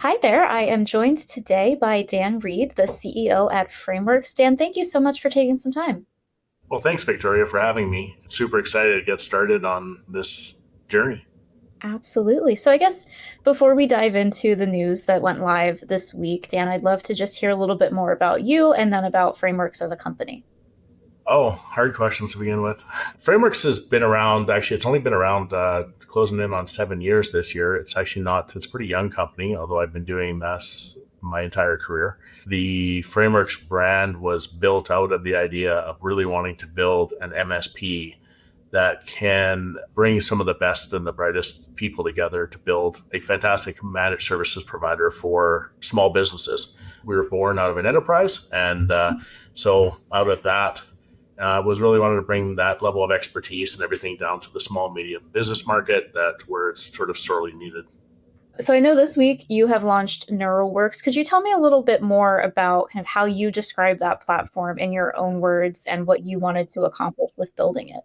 Hi there. I am joined today by Dan Reid, the CEO at Framewerx. Dan, thank you so much for taking some time. Well, thanks, Victoria, for having me. Super excited to get started on this journey. Absolutely. So, I guess before we dive into the news that went live this week, Dan, I'd love to just hear a little bit more about you and then about Frameworx as a company. Oh, hard questions to begin with. Frameworks has been around, actually, it's only been around closing in on 7 years this year. It's actually not, it's a pretty young company, although I've been doing this my entire career. The Frameworks brand was built out of the idea of really wanting to build an MSP that can bring some of the best and the brightest people together to build a fantastic managed services provider for small businesses. We were born out of an enterprise, and so out of that, was really wanted to bring that level of expertise and everything down to the small medium business market that where it's sort of sorely needed. So, I know this week you have launched Neuralwerx. Could you tell me a little bit more about kind of how you describe that platform in your own words and what you wanted to accomplish with building it?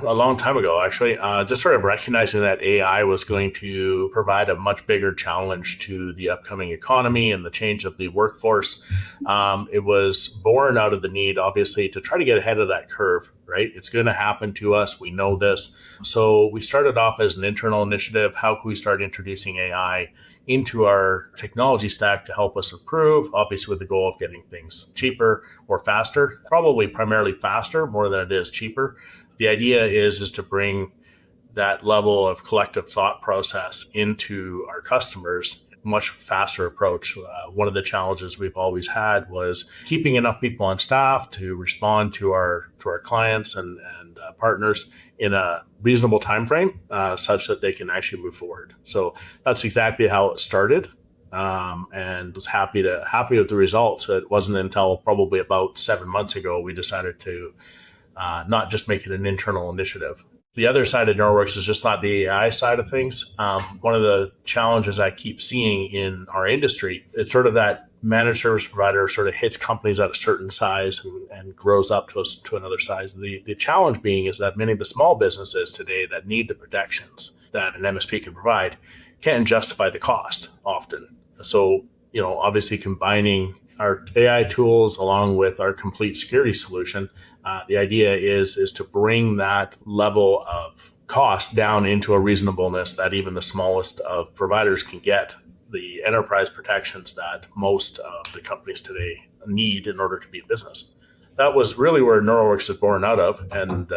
A long time ago, actually, just sort of recognizing that AI was going to provide a much bigger challenge to the upcoming economy and the change of the workforce. It was born out of the need, obviously, to try to get ahead of that curve, right? It's going to happen to us. We know this. So we started off as an internal initiative. How can we start introducing AI into our technology stack to help us improve, obviously with the goal of getting things cheaper or faster, probably primarily faster more than it is cheaper. The idea is to bring that level of collective thought process into our customers, much faster approach. One of the challenges we've always had was keeping enough people on staff to respond to our clients and partners in a reasonable time frame, such that they can actually move forward. So that's exactly how it started. And was happy with the results. It wasn't until probably about 7 months ago we decided to not just make it an internal initiative. The other side of Neuralwerx is just not the AI side of things. One of the challenges I keep seeing in our industry is sort of that managed service provider sort of hits companies at a certain size and grows up to another size. The challenge being is that many of the small businesses today that need the protections that an MSP can provide can't justify the cost often. So, obviously combining our AI tools along with our complete security solution, the idea is to bring that level of cost down into a reasonableness that even the smallest of providers can get the enterprise protections that most of the companies today need in order to be in business. That was really where Neuralwerx is born out of, and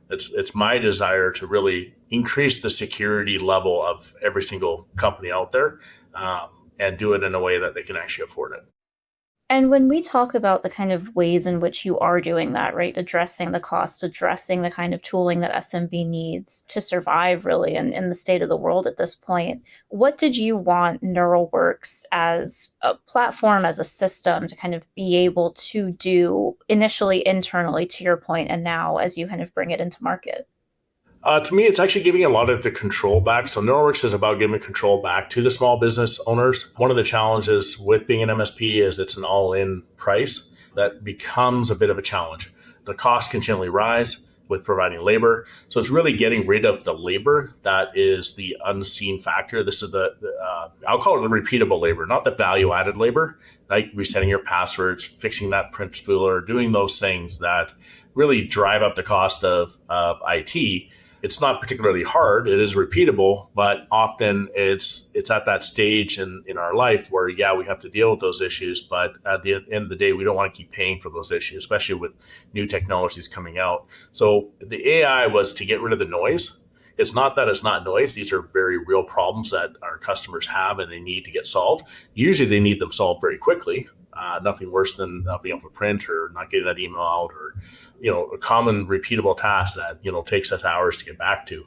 it's my desire to really increase the security level of every single company out there, and do it in a way that they can actually afford it. And when we talk about the kind of ways in which you are doing that, right, addressing the cost, addressing the kind of tooling that SMB needs to survive really in the state of the world at this point, what did you want Neuralwerx as a platform, as a system to kind of be able to do initially internally, to your point, and now as you kind of bring it into market? To me, it's actually giving a lot of the control back. So Neuralwerx is about giving control back to the small business owners. One of the challenges with being an MSP is it's an all-in price that becomes a bit of a challenge. The costs continually rise with providing labor. So it's really getting rid of the labor that is the unseen factor. This is I'll call it the repeatable labor, not the value-added labor, like resetting your passwords, fixing that print spooler, doing those things that really drive up the cost of IT. It's not particularly hard. It is repeatable, but often it's at that stage in our life where, yeah, we have to deal with those issues. But at the end of the day, we don't want to keep paying for those issues, especially with new technologies coming out. So the AI was to get rid of the noise. It's not that it's not noise. These are very real problems that our customers have and they need to get solved. Usually they need them solved very quickly. Nothing worse than not being able to print or not getting that email out, or a common repeatable task that takes us hours to get back to,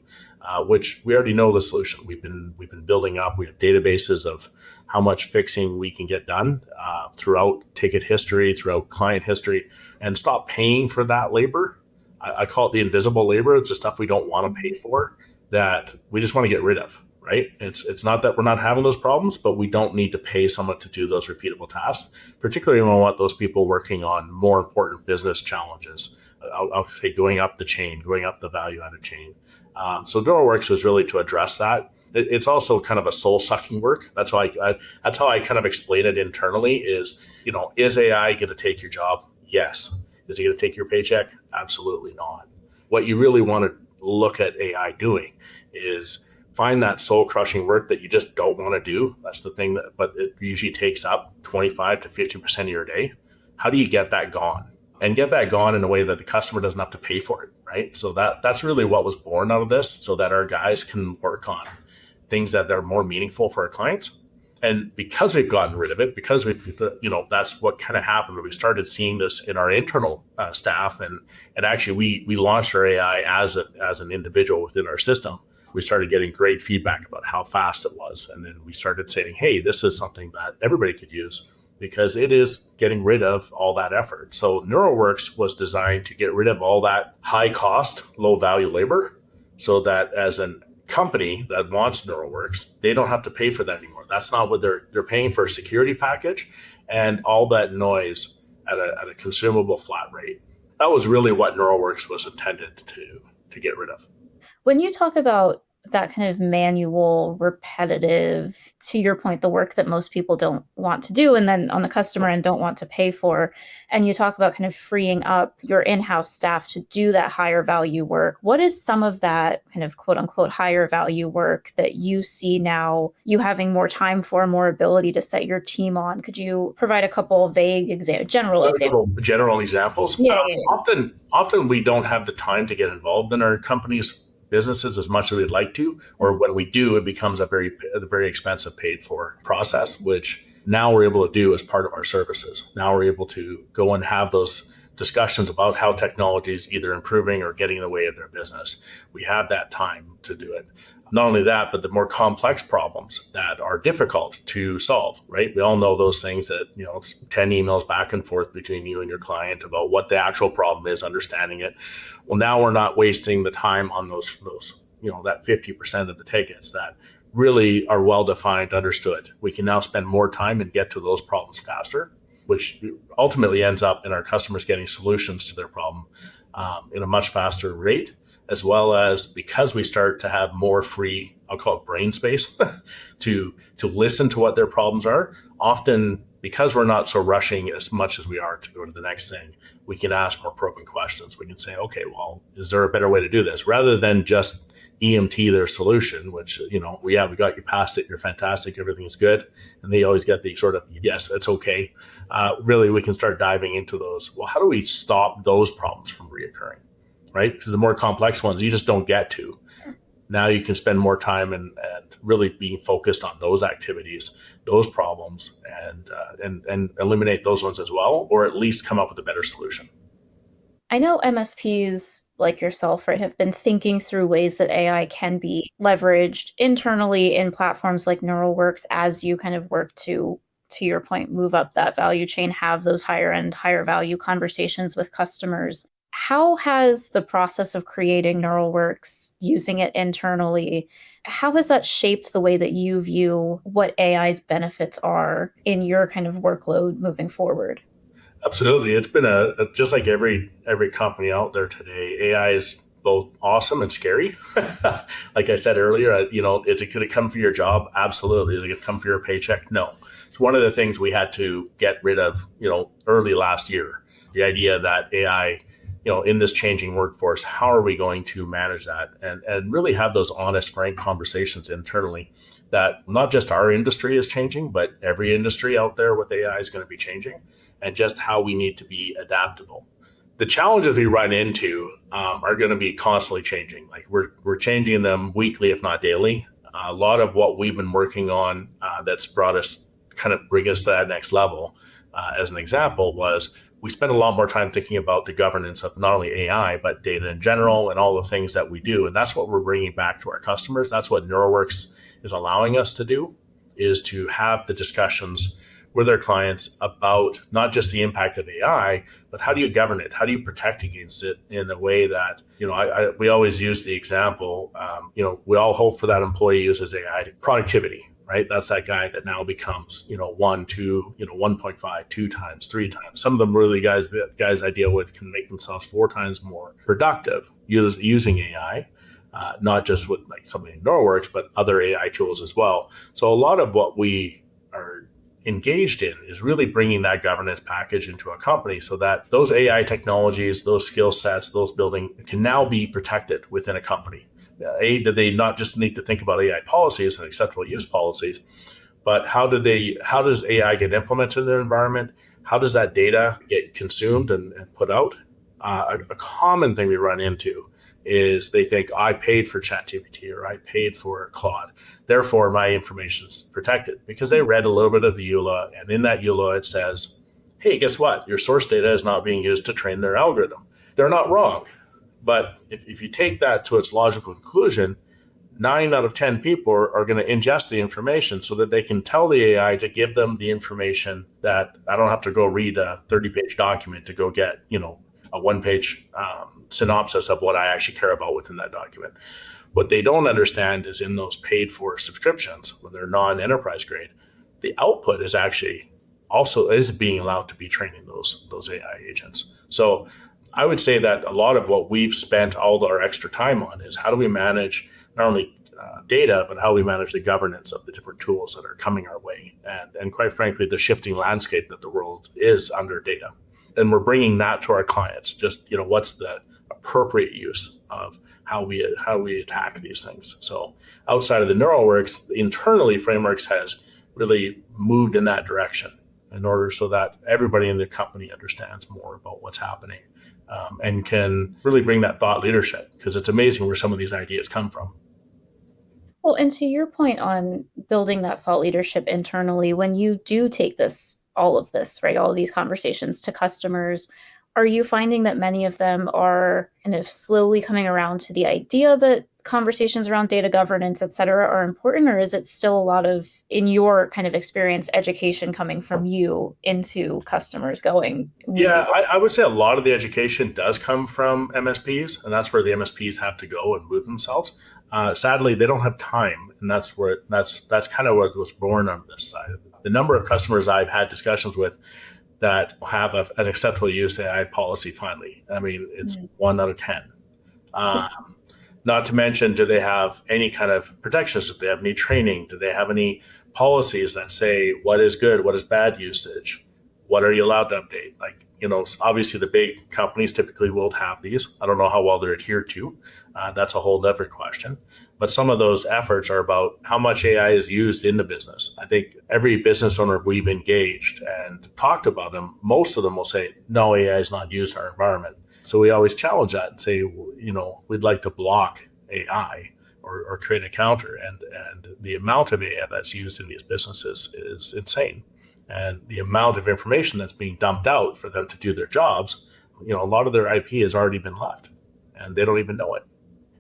which we already know the solution. We've been building up. We have databases of how much fixing we can get done throughout ticket history, throughout client history, and stop paying for that labor. I call it the invisible labor. It's the stuff we don't want to pay for that we just want to get rid of. Right? It's not that we're not having those problems, but we don't need to pay someone to do those repeatable tasks, particularly when we want those people working on more important business challenges. I'll say going up the chain, going up the value added chain. So Neuralwerx was really to address that. It's also kind of a soul sucking work. That's how I kind of explain it internally is, is AI going to take your job? Yes. Is it going to take your paycheck? Absolutely not. What you really want to look at AI doing is find that soul crushing work that you just don't want to do. That's the thing but it usually takes up 25 to 50% of your day. How do you get that gone? And get that gone in a way that the customer doesn't have to pay for it, right? So that's really what was born out of this, so that our guys can work on things that are more meaningful for our clients. And because we've gotten rid of it, because that's what kind of happened. We started seeing this in our internal staff, and actually we launched our AI as an individual within our system. We started getting great feedback about how fast it was, and then we started saying, "Hey, this is something that everybody could use." Because it is getting rid of all that effort. So Neuralwerx was designed to get rid of all that high cost, low value labor, so that as a company that wants Neuralwerx, they don't have to pay for that anymore. That's not what they're paying for, a security package and all that noise at a consumable flat rate. That was really what Neuralwerx was intended to get rid of. When you talk about that kind of manual, repetitive, to your point, the work that most people don't want to do, and then on the customer end don't want to pay for, and you talk about kind of freeing up your in-house staff to do that higher value work, what is some of that kind of quote unquote higher value work that you see now you having more time for, more ability to set your team on? Could you provide a couple vague general examples? General examples. Yeah. Often we don't have the time to get involved in our company's businesses as much as we'd like to, or when we do, it becomes a very expensive paid for process, which now we're able to do as part of our services. Now we're able to go and have those discussions about how technology is either improving or getting in the way of their business. We have that time to do it. Not only that, but the more complex problems that are difficult to solve, right? We all know those things that, it's 10 emails back and forth between you and your client about what the actual problem is, understanding it. Well, now we're not wasting the time on those, that 50% of the tickets that really are well-defined, understood. We can now spend more time and get to those problems faster, which ultimately ends up in our customers getting solutions to their problem in a much faster rate, as well as because we start to have more free, I'll call it brain space, to listen to what their problems are. Often, because we're not so rushing as much as we are to go to the next thing, we can ask more probing questions. We can say, okay, well, is there a better way to do this? Rather than just EMT their solution, which, we got you past it, you're fantastic, everything's good. And they always get the sort of, yes, it's okay. Really, we can start diving into those. Well, how do we stop those problems from reoccurring? Right? Because the more complex ones you just don't get to. Now you can spend more time and really being focused on those activities, those problems, and eliminate those ones as well, or at least come up with a better solution. I know MSPs like yourself, right, have been thinking through ways that AI can be leveraged internally in platforms like Neuralwerx as you kind of work to your point, move up that value chain, have those higher end, higher value conversations with customers. How has the process of creating Neuralwerx, using it internally, how has that shaped the way that you view what AI's benefits are in your kind of workload moving forward? Absolutely. It's been just like every company out there today, AI is both awesome and scary. Like I said earlier, is it going to come for your job? Absolutely. Is it going to come for your paycheck? No. It's one of the things we had to get rid of, early last year. The idea that AI, in this changing workforce, how are we going to manage that and really have those honest, frank conversations internally that not just our industry is changing, but every industry out there with AI is going to be changing, and just how we need to be adaptable. The challenges we run into are going to be constantly changing. Like we're changing them weekly, if not daily. A lot of what we've been working on that's brought us, kind of bring us to that next level, as an example, was we spend a lot more time thinking about the governance of not only AI, but data in general and all the things that we do. And that's what we're bringing back to our customers. That's what Neuralwerx is allowing us to do, is to have the discussions with our clients about not just the impact of AI, but how do you govern it? How do you protect against it in a way that, we always use the example, we all hope for that employee uses AI to productivity, right? That's that guy that now becomes, 1, 2, 1.5, 2 times, 3 times. Some of them really guys I deal with can make themselves 4 times more productive using AI. not just with like something in Neuralwerx, but other AI tools as well. So a lot of what we are engaged in is really bringing that governance package into a company so that those AI technologies, those skill sets, those building can now be protected within a company. Do they not just need to think about AI policies and acceptable use policies, but how does AI get implemented in their environment? How does that data get consumed and put out? A common thing we run into is they think I paid for ChatGPT or I paid for Claude, therefore my information is protected because they read a little bit of the EULA, and in that EULA it says, "Hey, guess what? Your source data is not being used to train their algorithm." They're not wrong, but if you take that to its logical conclusion, 9 out of 10 people are going to ingest the information so that they can tell the AI to give them the information that I don't have to go read a 30-page document to go get, a one-page synopsis of what I actually care about within that document. What they don't understand is in those paid-for subscriptions, when they're non-enterprise grade, the output is actually also is being allowed to be training those AI agents. So I would say that a lot of what we've spent all our extra time on is how do we manage not only data, but how we manage the governance of the different tools that are coming our way. And quite frankly, the shifting landscape that the world is under data. And we're bringing that to our clients. Just, what's the appropriate use of how we attack these things. So outside of the Neuralwerx, internally, Framewerx has really moved in that direction in order so that everybody in the company understands more about what's happening and can really bring that thought leadership, because it's amazing where some of these ideas come from. Well, and to your point on building that thought leadership internally, when you do take all of this, right, all of these conversations to customers, are you finding that many of them are kind of slowly coming around to the idea that conversations around data governance, et cetera, are important, or is it still a lot of, in your kind of experience, education coming from you into customers going? Yeah, I would say a lot of the education does come from MSPs, and that's where the MSPs have to go and move themselves. Sadly, they don't have time, and that's kind of what was born on this side. The number of customers I've had discussions with that have an acceptable use AI policy finally, I mean, it's 1 out of 10. Not to mention, do they have any kind of protections? Do they have any training? Do they have any policies that say what is good, what is bad usage? What are you allowed to update? Like, obviously the big companies typically will have these. I don't know how well they're adhered to. That's a whole other question. But some of those efforts are about how much AI is used in the business. I think every business owner we've engaged and talked about them, most of them will say, no, AI is not used in our environment. So we always challenge that and say, we'd like to block AI or create a counter. And the amount of AI that's used in these businesses is insane. And the amount of information that's being dumped out for them to do their jobs, a lot of their IP has already been left and they don't even know it.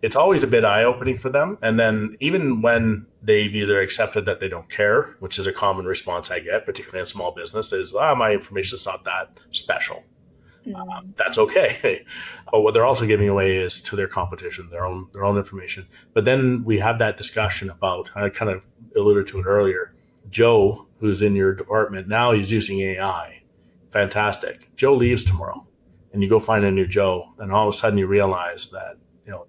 It's always a bit eye-opening for them. And then even when they've either accepted that they don't care, which is a common response I get, particularly in small business, is, my information is not that special. That's okay. But what they're also giving away is to their competition, their own information. But then we have that discussion about, I kind of alluded to it earlier, Joe, who's in your department now, he's using AI. Fantastic. Joe leaves tomorrow, and you go find a new Joe, and all of a sudden you realize that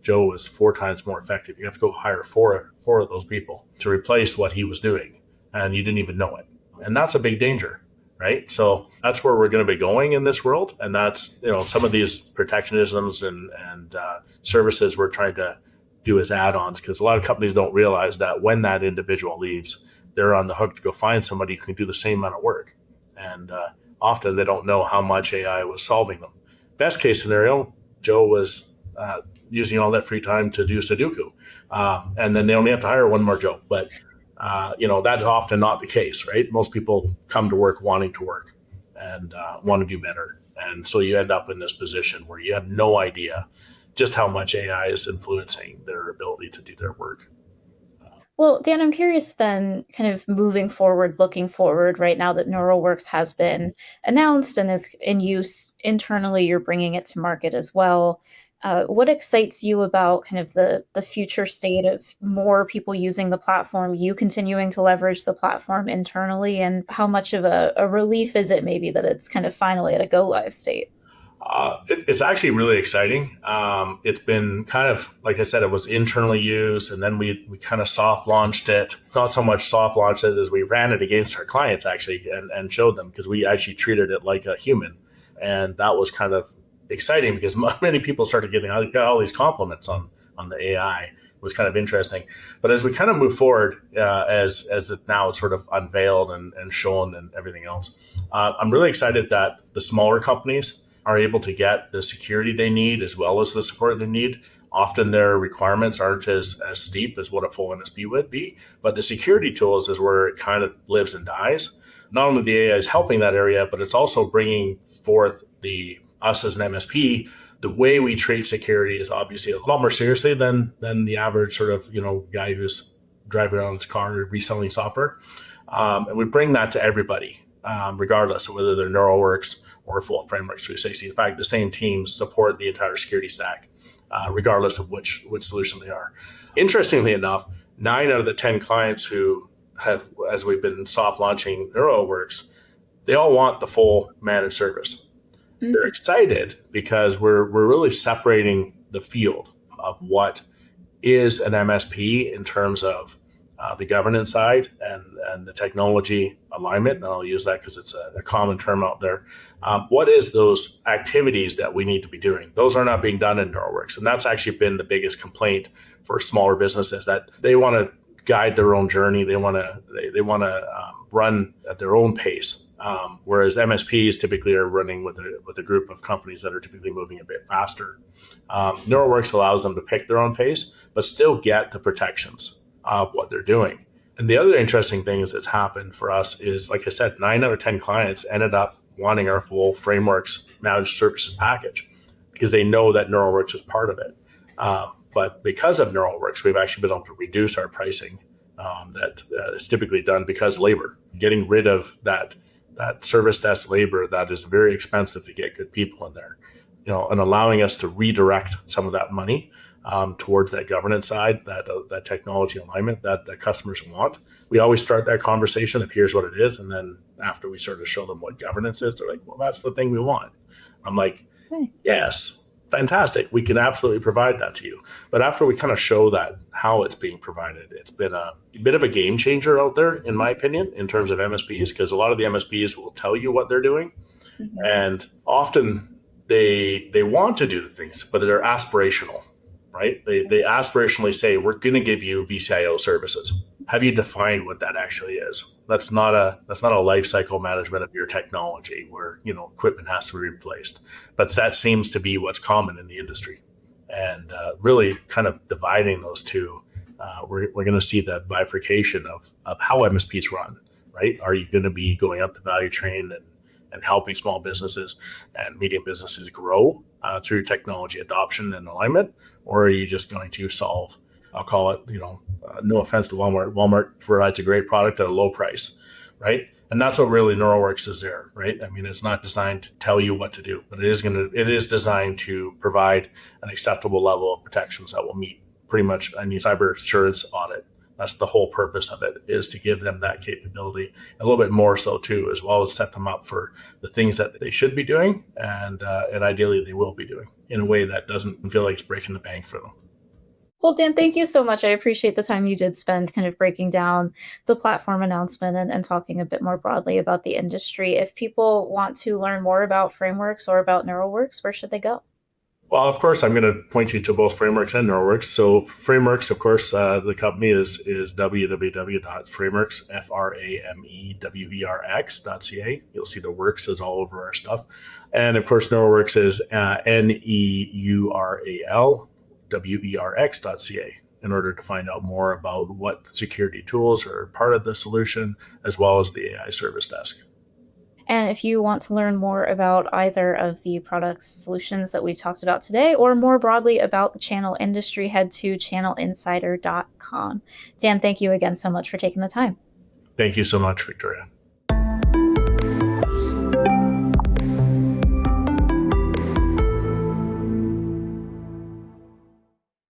Joe is 4 times more effective. You have to go hire four of those people to replace what he was doing, and you didn't even know it. And that's a big danger, right? So that's where we're going to be going in this world, and that's some of these protectionisms and services we're trying to do as add-ons, because a lot of companies don't realize that when that individual leaves, they're on the hook to go find somebody who can do the same amount of work, and often they don't know how much AI was solving them. Best case scenario, Joe was using all that free time to do Sudoku. And then they only have to hire one more Joe. But, that's often not the case, right? Most people come to work wanting to work and want to do better. And so you end up in this position where you have no idea just how much AI is influencing their ability to do their work. Well, Dan, I'm curious then, kind of moving forward, looking forward, right now that Neuralwerx has been announced and is in use internally, you're bringing it to market as well. What excites you about kind of the future state of more people using the platform, you continuing to leverage the platform internally, and how much of a relief is it maybe that it's kind of finally at a go live state? It's actually really exciting. It's been kind of, like I said, it was internally used, and then we kind of soft launched it. Not so much soft launched it as we ran it against our clients actually, and showed them, because we actually treated it like a human, and that was kind of exciting because many people started getting all these compliments on the AI. It was kind of interesting. But as we kind of move forward, as it now is sort of unveiled and shown and everything else, I'm really excited that the smaller companies are able to get the security they need as well as the support they need. Often their requirements aren't as steep as what a full MSP would be, but the security tools is where it kind of lives and dies. Not only the AI is helping that area, but it's also bringing forth us as an MSP. The way we treat security is obviously a lot more seriously than the average sort of guy who's driving around his car reselling software, and we bring that to everybody, regardless of whether they're Neuralwerx or full Framewerx 360. In fact, the same teams support the entire security stack, regardless of which solution they are. Interestingly enough, 9 out of the 10 clients who have, as we've been soft launching Neuralwerx, they all want the full managed service. Mm-hmm. They're excited because we're really separating the field of what is an MSP in terms of the governance side and the technology alignment. And I'll use that because it's a common term out there. What is those activities that we need to be doing? Those are not being done in Neuralwerx. And that's actually been the biggest complaint for smaller businesses, that they want to guide their own journey. They want to run at their own pace. Whereas MSPs typically are running with a group of companies that are typically moving a bit faster. Neuralwerx allows them to pick their own pace, but still get the protections of what they're doing. And the other interesting thing that's happened for us is, like I said, 9 out of 10 clients ended up wanting our full Framewerx managed services package because they know that Neuralwerx is part of it. But because of Neuralwerx, we've actually been able to reduce our pricing that is typically done because labor, getting rid of that service desk labor that is very expensive to get good people in there, and allowing us to redirect some of that money towards that governance side, that technology alignment that customers want. We always start that conversation of here's what it is, and then after we sort of show them what governance is, they're like, well, that's the thing we want. I'm like, yes, fantastic. We can absolutely provide that to you. But after we kind of show that how it's being provided, it's been a bit of a game changer out there, in my opinion, in terms of MSPs, because a lot of the MSPs will tell you what they're doing. Mm-hmm. And often they want to do the things, but they're aspirational, right? They aspirationally say, we're going to give you VCIO services. Have you defined what that actually is? That's not a life cycle management of your technology where, equipment has to be replaced. But that seems to be what's common in the industry. And really kind of dividing those two, we're going to see that bifurcation of how MSPs run, right? Are you going to be going up the value chain and helping small businesses and medium businesses grow through technology adoption and alignment? Or are you just going to solve, I'll call it, no offense to Walmart. Walmart provides a great product at a low price, right? And that's what really Neuralwerx is there, right? I mean, it's not designed to tell you what to do, but it is designed to provide an acceptable level of protections that will meet pretty much any cyber assurance audit. That's the whole purpose of it, is to give them that capability, a little bit more so too, as well as set them up for the things that they should be doing and ideally they will be doing in a way that doesn't feel like it's breaking the bank for them. Well, Dan, thank you so much. I appreciate the time you did spend kind of breaking down the platform announcement and talking a bit more broadly about the industry. If people want to learn more about Framewerx or about Neuralwerx, where should they go? Well, of course, I'm going to point you to both Framewerx and Neuralwerx. So Framewerx, of course, the company is www.framewerx, FRAMEWERX.ca. You'll see the works is all over our stuff. And of course, Neuralwerx is NEURALWERX.ca in order to find out more about what security tools are part of the solution, as well as the AI service desk. And if you want to learn more about either of the products solutions that we've talked about today, or more broadly about the channel industry, head to channelinsider.com. Dan, thank you again so much for taking the time. Thank you so much, Victoria.